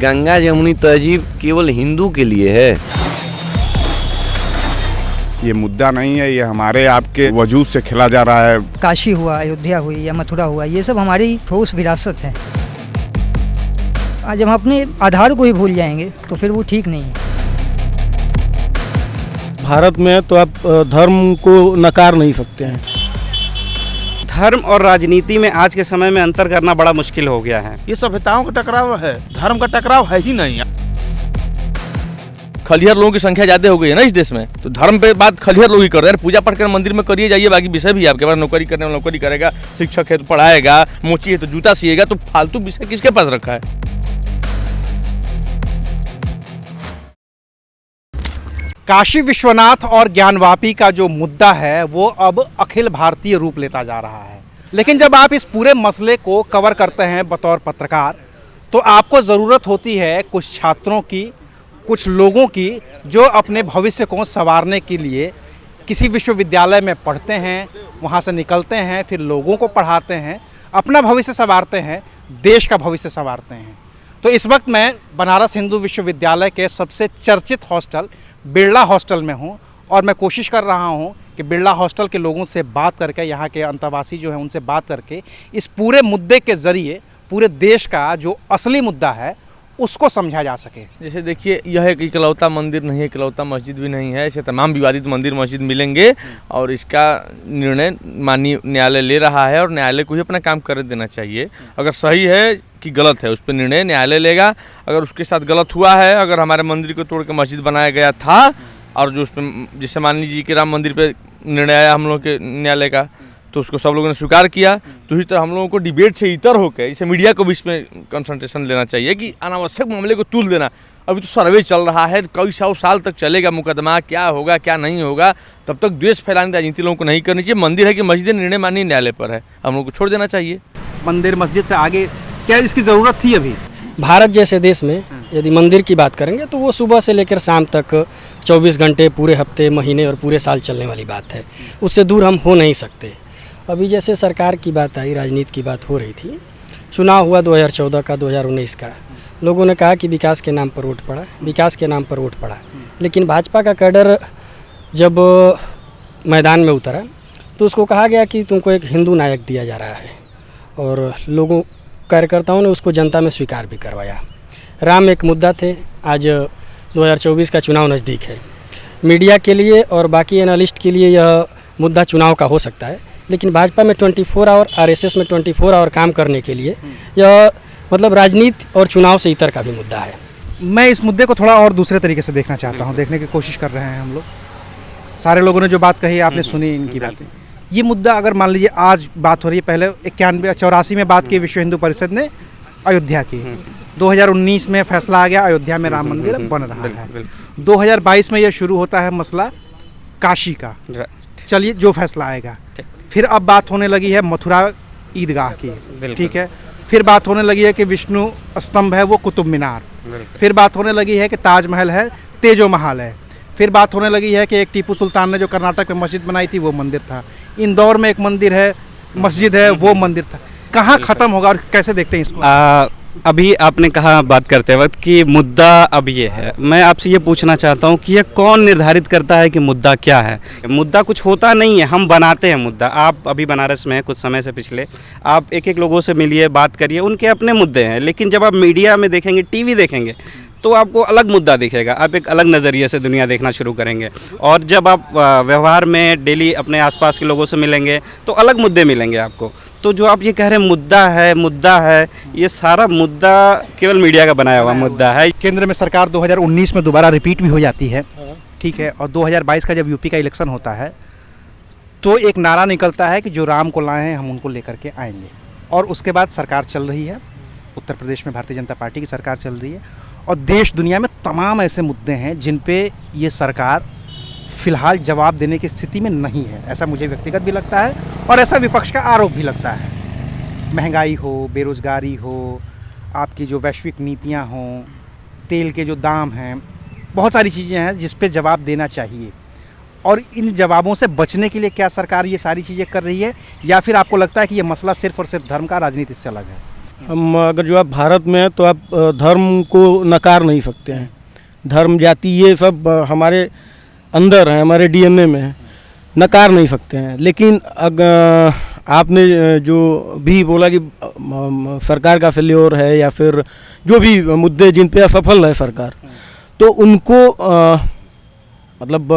गंगा जमुनी तहजीब केवल हिंदू के लिए है। ये मुद्दा नहीं है, ये हमारे आपके वजूद से खेला जा रहा है। काशी हुआ, अयोध्या हुई या मथुरा हुआ, ये सब हमारी ठोस विरासत है। आज हम अपने आधार को ही भूल जाएंगे तो फिर वो ठीक नहीं है। भारत में तो आप धर्म को नकार नहीं सकते हैं। धर्म और राजनीति में आज के समय में अंतर करना बड़ा मुश्किल हो गया है। ये सभ्यताओं का टकराव है, धर्म का टकराव है ही नहीं। खलिहर लोगों की संख्या ज्यादा हो गई है ना इस देश में, तो धर्म पे बात खलिहर लोग ही कर रहे हैं। पूजा पाठ कर मंदिर में करिए जाइए, बाकी विषय भी आपके पास। नौकरी करने वाला नौकरी करेगा, शिक्षक है तो पढ़ाएगा, मोची है तो जूता सिएगा, तो फालतू विषय किसके पास रखा है। काशी विश्वनाथ और ज्ञानवापी का जो मुद्दा है वो अब अखिल भारतीय रूप लेता जा रहा है। लेकिन जब आप इस पूरे मसले को कवर करते हैं बतौर पत्रकार, तो आपको ज़रूरत होती है कुछ छात्रों की, कुछ लोगों की जो अपने भविष्य को संवारने के लिए किसी विश्वविद्यालय में पढ़ते हैं, वहाँ से निकलते हैं, फिर लोगों को पढ़ाते हैं, अपना भविष्य संवारते हैं, देश का भविष्य संवारते हैं। तो इस वक्त मैं बनारस हिंदू विश्वविद्यालय के सबसे चर्चित हॉस्टल बिरला हॉस्टल में हूँ और मैं कोशिश कर रहा हूँ कि बिरला हॉस्टल के लोगों से बात करके, यहाँ के अंतर्वासी जो हैं उनसे बात करके इस पूरे मुद्दे के ज़रिए पूरे देश का जो असली मुद्दा है उसको समझा जा सके। जैसे देखिए, यह एक इकलौता मंदिर नहीं है, इकलौता मस्जिद भी नहीं है। ऐसे तमाम विवादित मंदिर मस्जिद मिलेंगे और इसका निर्णय माननीय न्यायालय ले रहा है और न्यायालय को ही अपना काम कर देना चाहिए। अगर सही है कि गलत है, उस पर निर्णय न्यायालय लेगा। अगर उसके साथ गलत हुआ है, अगर हमारे मंदिर को तोड़ के मस्जिद बनाया गया था और जो उस पर जैसे मान लीजिए कि राम मंदिर पे निर्णय आया हम लोग के न्यायालय का, तो उसको सब लोगों ने स्वीकार किया, तो इसी तरह हम लोगों को डिबेट से इतर होकर इसे मीडिया को भी इसमें कंसंट्रेशन लेना चाहिए कि अनावश्यक मामले को तूल देना। अभी तो सर्वे चल रहा है, कई सौ साल तक चलेगा मुकदमा, क्या होगा क्या नहीं होगा। तब तक द्वेष फैलाने राजनीति लोगों को नहीं करनी चाहिए। मंदिर है कि मस्जिद, निर्णय माननीय न्यायालय पर है, हम लोग को छोड़ देना चाहिए। मंदिर मस्जिद से आगे क्या इसकी ज़रूरत थी? अभी भारत जैसे देश में यदि मंदिर की बात करेंगे तो वो सुबह से लेकर शाम तक 24 घंटे, पूरे हफ्ते, महीने और पूरे साल चलने वाली बात है। उससे दूर हम हो नहीं सकते। अभी जैसे सरकार की बात आई, राजनीति की बात हो रही थी, चुनाव हुआ 2014 का, 2019 का। लोगों ने कहा कि विकास के नाम पर वोट पड़ा, विकास के नाम पर वोट पड़ा। लेकिन भाजपा का कैडर जब मैदान में उतरा तो उसको कहा गया कि तुमको एक हिंदू नायक दिया जा रहा है, और लोगों कार्यकर्ताओं ने उसको जनता में स्वीकार भी करवाया। राम एक मुद्दा थे। आज 2024 का चुनाव नज़दीक है। मीडिया के लिए और बाकी एनालिस्ट के लिए यह मुद्दा चुनाव का हो सकता है, लेकिन भाजपा में 24 आवर, आरएसएस में 24 आवर काम करने के लिए यह मतलब राजनीति और चुनाव से इतर का भी मुद्दा है। मैं इस मुद्दे को थोड़ा और दूसरे तरीके से देखना चाहता हूँ, देखने की कोशिश कर रहे हैं हम लोग। सारे लोगों ने जो बात कही आपने सुनी इनकी बातें। ये मुद्दा अगर मान लीजिए आज बात हो रही है, पहले 81-84 में बात की विश्व हिंदू परिषद ने अयोध्या की, 2019 में फैसला आ गया, अयोध्या में राम मंदिर बन रहा है। 2022 में यह शुरू होता है मसला काशी का। चलिए, जो फैसला आएगा। फिर अब बात होने लगी है मथुरा ईदगाह की, ठीक है। फिर बात होने लगी है कि विष्णु स्तंभ है वो कुतुब मीनार। फिर बात होने लगी है कि ताजमहल है, तेजो महल है। फिर बात होने लगी है कि एक टीपू सुल्तान ने जो कर्नाटक में मस्जिद बनाई थी वो मंदिर था। इंदौर में एक मंदिर है, मस्जिद है, वो मंदिर था। कहाँ ख़त्म होगा और कैसे देखते हैं इसको? अभी आपने कहा बात करते वक्त कि मुद्दा अब ये है। मैं आपसे ये पूछना चाहता हूँ कि ये कौन निर्धारित करता है कि मुद्दा क्या है? मुद्दा कुछ होता नहीं है, हम बनाते हैं मुद्दा। आप अभी बनारस में हैं कुछ समय से पिछले, आप एक एक लोगों से मिलिए, बात करिए, उनके अपने मुद्दे हैं। लेकिन जब आप मीडिया में देखेंगे, टीवी देखेंगे, तो आपको अलग मुद्दा दिखेगा। आप एक अलग नज़रिए से दुनिया देखना शुरू करेंगे। और जब आप व्यवहार में डेली अपने आसपास के लोगों से मिलेंगे तो अलग मुद्दे मिलेंगे आपको। तो जो आप ये कह रहे हैं मुद्दा है, ये सारा मुद्दा केवल मीडिया का बनाया हुआ मुद्दा है। केंद्र में सरकार 2019 में दोबारा रिपीट भी हो जाती है, ठीक है। और 2022 का जब यूपी का इलेक्शन होता है तो एक नारा निकलता है कि जो राम को लाए हैं हम उनको लेकर के आएंगे। और उसके बाद सरकार चल रही है, उत्तर प्रदेश में भारतीय जनता पार्टी की सरकार चल रही है। और देश दुनिया में तमाम ऐसे मुद्दे हैं जिन पे ये सरकार फ़िलहाल जवाब देने की स्थिति में नहीं है। ऐसा मुझे व्यक्तिगत भी लगता है और ऐसा विपक्ष का आरोप भी लगता है। महंगाई हो, बेरोज़गारी हो, आपकी जो वैश्विक नीतियाँ हों, तेल के जो दाम हैं, बहुत सारी चीज़ें हैं जिस पे जवाब देना चाहिए। और इन जवाबों से बचने के लिए क्या सरकार ये सारी चीज़ें कर रही है, या फिर आपको लगता है कि ये मसला सिर्फ़ और सिर्फ धर्म का, राजनीति से अलग है? हम अगर जो आप भारत में हैं तो आप धर्म को नकार नहीं सकते हैं। धर्म जाति ये सब हमारे अंदर है, हमारे डीएनए में है, नकार नहीं सकते हैं। लेकिन अगर आपने जो भी बोला कि सरकार का फेल्योर है या फिर जो भी मुद्दे जिन पे असफल है सरकार, तो उनको मतलब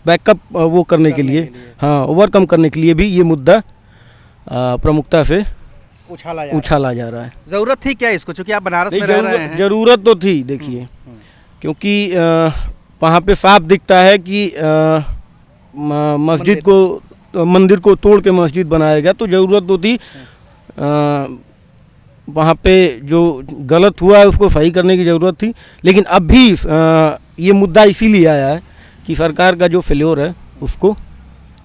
बैकअप वो करने के लिए, हाँ, ओवरकम करने के लिए भी ये मुद्दा प्रमुखता से उछाला जा रहा है। जरूरत थी क्या इसको, चूंकि आप बनारस में रह रहे हैं? जरूरत तो थी, देखिए, क्योंकि वहाँ पे साफ दिखता है कि मस्जिद को, मंदिर को तोड़ के मस्जिद बनाया गया, तो ज़रूरत तो थी वहाँ पे जो गलत हुआ है उसको सही करने की ज़रूरत थी। लेकिन अब भी ये मुद्दा इसीलिए आया है कि सरकार का जो फेल्योर है उसको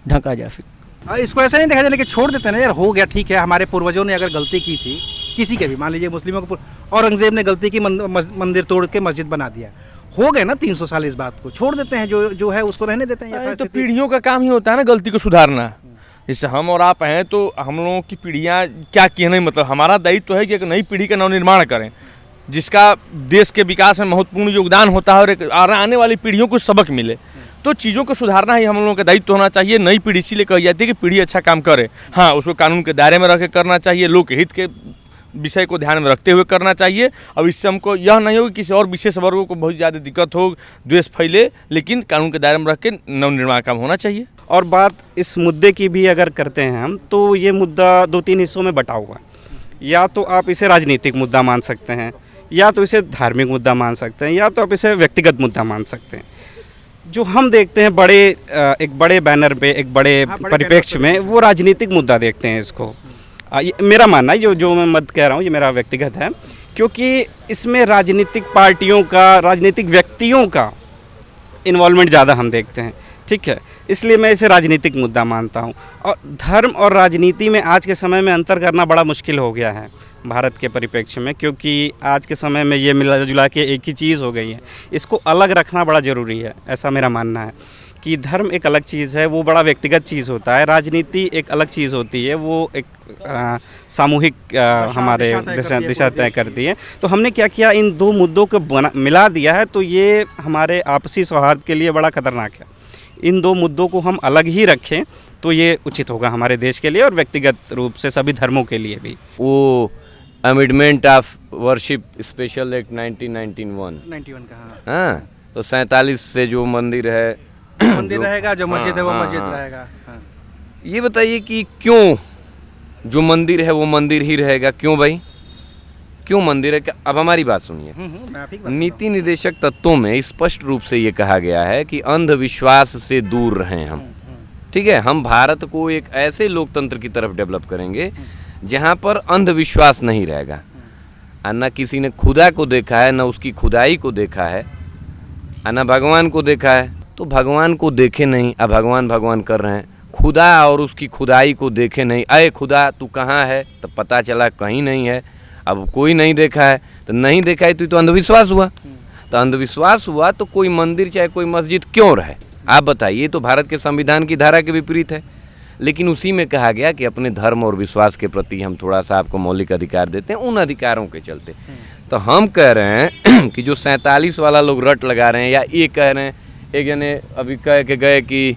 ढका जा सके। इसको ऐसा नहीं देखा जाए कि छोड़ देते ना यार, हो गया, ठीक है, हमारे पूर्वजों ने अगर गलती की थी, किसी के भी, मान लीजिए मुस्लिमों को, औरंगजेब ने गलती की, मंदिर तोड़ के मस्जिद बना दिया, हो गए ना 300 साल, इस बात को छोड़ देते हैं, जो है उसको रहने देते हैं। तो पीढ़ियों का काम ही होता है ना गलती को सुधारना। जैसे हम और आप हैं तो हम लोगों की पीढ़ियाँ क्या की नहीं, मतलब हमारा दायित्व है कि एक नई पीढ़ी का नवनिर्माण करें जिसका देश के विकास में महत्वपूर्ण योगदान होता है और एक आने वाली पीढ़ियों को सबक मिले। तो चीज़ों को सुधारना ही हम लोगों का दायित्व होना चाहिए। नई पीढ़ी इसीलिए कही जाती है कि पीढ़ी अच्छा काम करे, हाँ, उसको कानून के दायरे में रख के करना चाहिए, लोक हित के विषय को ध्यान में रखते हुए करना चाहिए। अब इससे हमको यह नहीं हो कि किसी और विशेष वर्गों को बहुत ज़्यादा दिक्कत हो, द्वेष फैले, लेकिन कानून के दायरे में रख के नवनिर्माण काम होना चाहिए। और बात इस मुद्दे की भी अगर करते हैं हम, तो ये मुद्दा 2-3 हिस्सों में बटा हुआ है। या तो आप इसे राजनीतिक मुद्दा मान सकते हैं, या तो इसे धार्मिक मुद्दा मान सकते हैं, या तो आप इसे व्यक्तिगत मुद्दा मान सकते हैं। जो हम देखते हैं एक बड़े बैनर पे, एक बड़े परिप्रेक्ष्य में, वो राजनीतिक मुद्दा देखते हैं इसको। मेरा मानना है, जो मैं मत कह रहा हूँ, ये मेरा व्यक्तिगत है, क्योंकि इसमें राजनीतिक पार्टियों का, राजनीतिक व्यक्तियों का इन्वॉल्वमेंट ज़्यादा हम देखते हैं, ठीक है, इसलिए मैं इसे राजनीतिक मुद्दा मानता हूँ। और धर्म और राजनीति में आज के समय में अंतर करना बड़ा मुश्किल हो गया है भारत के परिप्रेक्ष्य में, क्योंकि आज के समय में ये मिला जुला के एक ही चीज़ हो गई है। इसको अलग रखना बड़ा ज़रूरी है, ऐसा मेरा मानना है कि धर्म एक अलग चीज़ है, वो बड़ा व्यक्तिगत चीज़ होता है, राजनीति एक अलग चीज़ होती है, वो एक सामूहिक हमारे दिशा तय करती है। तो हमने क्या किया, इन दो मुद्दों को मिला दिया है, तो ये हमारे आपसी सौहार्द के लिए बड़ा खतरनाक है। इन दो मुद्दों को हम अलग ही रखें तो ये उचित होगा हमारे देश के लिए और व्यक्तिगत रूप से सभी धर्मों के लिए भी। वो amendment of worship special act 1991 का, हाँ, तो 47 से जो मंदिर है, मंदिर रहेगा, जो मस्जिद है वो मस्जिद रहेगा। हाँ। ये बताइए कि क्यों जो मंदिर है वो मंदिर ही रहेगा, क्यों भाई, क्यों मंदिर है? अब हमारी बात सुनिए। नीति निर्देशक तत्वों में स्पष्ट रूप से ये कहा गया है कि अंधविश्वास से दूर रहें हम, ठीक है। हम भारत को एक ऐसे लोकतंत्र की तरफ डेवलप करेंगे जहाँ पर अंधविश्वास नहीं रहेगा। न किसी ने खुदा को देखा है, न उसकी खुदाई को देखा है, न भगवान को देखा है, तो भगवान को देखे नहीं, अब भगवान कर रहे हैं। खुदा और उसकी खुदाई को देखे नहीं, अरे खुदा तू कहाँ है, तो पता चला कहीं नहीं है। अब कोई नहीं देखा है, तो नहीं देखा है तो अंधविश्वास हुआ। तो अंधविश्वास हुआ तो कोई मंदिर चाहे कोई मस्जिद क्यों रहे? आप बताइए। तो भारत के संविधान की धारा के विपरीत है। लेकिन उसी में कहा गया कि अपने धर्म और विश्वास के प्रति हम थोड़ा सा आपको मौलिक अधिकार देते हैं, उन अधिकारों के चलते। तो हम कह रहे हैं कि जो 47 वाला लोग रट लगा रहे हैं, या ये कह रहे हैं, एक जने अभी कह के गए कि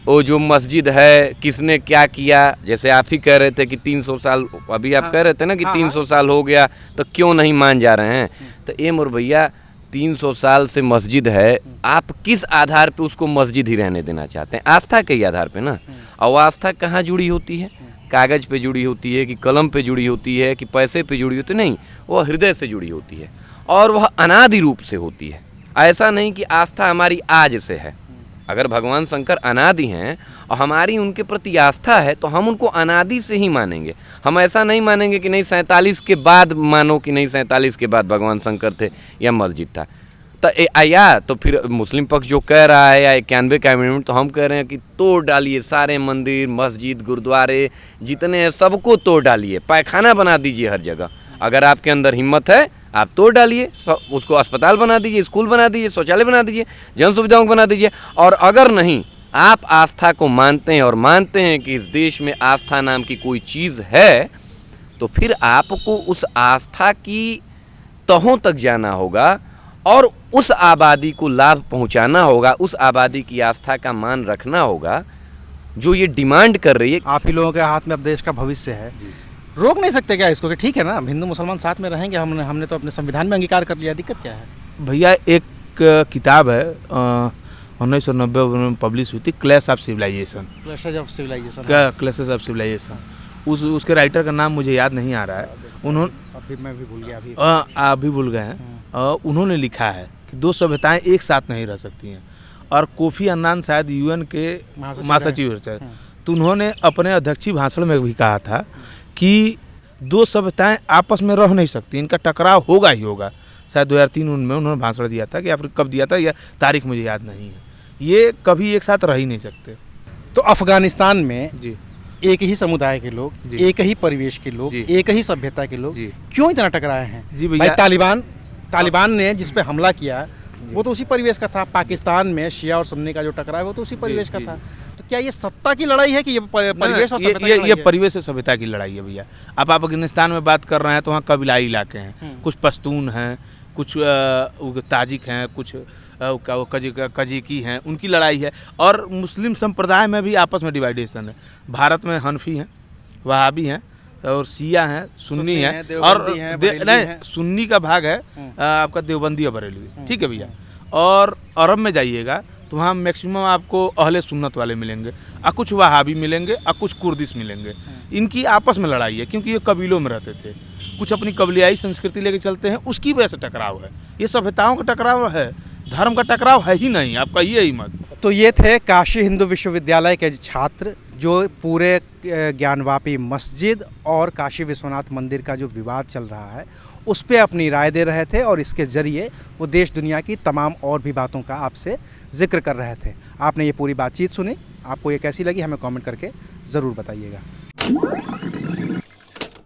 वो जो मस्जिद है किसने क्या किया, जैसे आप ही कह रहे थे कि 300 साल, अभी आप कह रहे थे ना कि 300 साल हो गया तो क्यों नहीं मान जा रहे हैं। तो ए मोर भैया, 300 साल से मस्जिद है, आप किस आधार पे उसको मस्जिद ही रहने देना चाहते हैं? आस्था के ही आधार पे ना। और आस्था कहाँ जुड़ी होती है? कागज़ पे जुड़ी होती है कि कलम पे जुड़ी होती है कि पैसे पे जुड़ी होती है? नहीं, वह हृदय से जुड़ी होती है और वह अनादि रूप से होती है। ऐसा नहीं कि आस्था हमारी आज से है। अगर भगवान शंकर अनादि हैं और हमारी उनके प्रति आस्था है तो हम उनको अनादि से ही मानेंगे। हम ऐसा नहीं मानेंगे कि नहीं 47 के बाद मानो कि नहीं 47 के बाद भगवान शंकर थे या मस्जिद था। तो फिर मुस्लिम पक्ष जो कह रहा है या 91 का अमेंडमेंट, तो हम कह रहे हैं कि तोड़ डालिए सारे मंदिर, मस्जिद, गुरुद्वारे जितने हैं सबको तोड़ डालिए, पैखाना बना दीजिए हर जगह। अगर आपके अंदर हिम्मत है आप तोड़ डालिए, उसको अस्पताल बना दीजिए, स्कूल बना दीजिए, शौचालय बना दीजिए, जन सुविधाओं को बना दीजिए। और अगर नहीं आप आस्था को मानते हैं और मानते हैं कि इस देश में आस्था नाम की कोई चीज़ है, तो फिर आपको उस आस्था की तहों तक जाना होगा और उस आबादी को लाभ पहुंचाना होगा, उस आबादी की आस्था का मान रखना होगा जो ये डिमांड कर रही है। आप ही लोगों के हाथ में अब देश का भविष्य है, रोक नहीं सकते क्या इसको कि ठीक है ना, हिंदू मुसलमान साथ में रहेंगे, हमने तो अपने संविधान में अंगीकार कर लिया, दिक्कत क्या है? भैया एक किताब है 1990 में पब्लिश हुई थी, clash of civilization. Clashes of civilization, क्या क्लैशेस ऑफ सिविलाइजेशन, उसके राइटर का नाम मुझे याद नहीं आ रहा है। उन्होंने अभी मैं भी भूल गया, अभी भूल गए हैं। उन्होंने लिखा है कि दो सभ्यताएं एक साथ नहीं रह सकती हैं, और कोफी अन्नान शायद यूएन के महासचिव हैं, तो उन्होंने अपने अध्यक्षीय भाषण में भी कहा था कि दो सभ्यताएं आपस में रह नहीं सकती, इनका टकराव होगा ही होगा। शायद 2003 में उन्होंने भाषण दिया था, कि आप कब दिया था या तारीख मुझे याद नहीं है। ये कभी एक साथ रह ही नहीं सकते। तो अफगानिस्तान में जी एक ही समुदाय के लोग, जी, एक ही परिवेश के लोग, जी, एक ही सभ्यता के लोग जी, क्यों इतना टकराए हैं? जी भाई भैया, तालिबान ने जिस पे हमला किया वो तो उसी परिवेश का था। पाकिस्तान में शिया और सुन्नी का जो टकराव वो तो उसी परिवेश का था। तो क्या ये सत्ता की लड़ाई है कि ये परिवेश और सभ्यता की लड़ाई ये है? परिवेश और सभ्यता की लड़ाई है भैया। आप अफगानिस्तान में बात कर रहे हैं तो वहाँ कबीलाई इलाके हैं, कुछ पश्तून हैं, कुछ ताजिक हैं, कुछ कजीकी हैं, उनकी लड़ाई है। और मुस्लिम संप्रदाय में भी आपस में डिवाइडेशन है। भारत में हनफी हैं, वहाबी हैं और शिया हैं, सुन्नी हैं, और नहीं, सुन्नी का भाग है आपका देवबंदी और बरेलवी, ठीक है भैया। और अरब में जाइएगा तो वहाँ मैक्सिमम आपको अहले सुन्नत वाले मिलेंगे, और कुछ वहाबी मिलेंगे, और कुछ कुर्दिश मिलेंगे। इनकी आपस में लड़ाई है, क्योंकि ये कबीलों में रहते थे, कुछ अपनी कबीलाई संस्कृति लेके चलते हैं, उसकी वजह से टकराव है। ये सभ्यताओं का टकराव है, धर्म का टकराव है ही नहीं। आपका ये ही मत। तो ये थे काशी हिंदू विश्वविद्यालय के छात्र जो पूरे ज्ञानवापी मस्जिद और काशी विश्वनाथ मंदिर का जो विवाद चल रहा है उस पर अपनी राय दे रहे थे, और इसके ज़रिए वो देश दुनिया की तमाम और भी बातों का आपसे जिक्र कर रहे थे। आपने ये पूरी बातचीत सुनी, आपको ये कैसी लगी हमें कमेंट करके ज़रूर बताइएगा।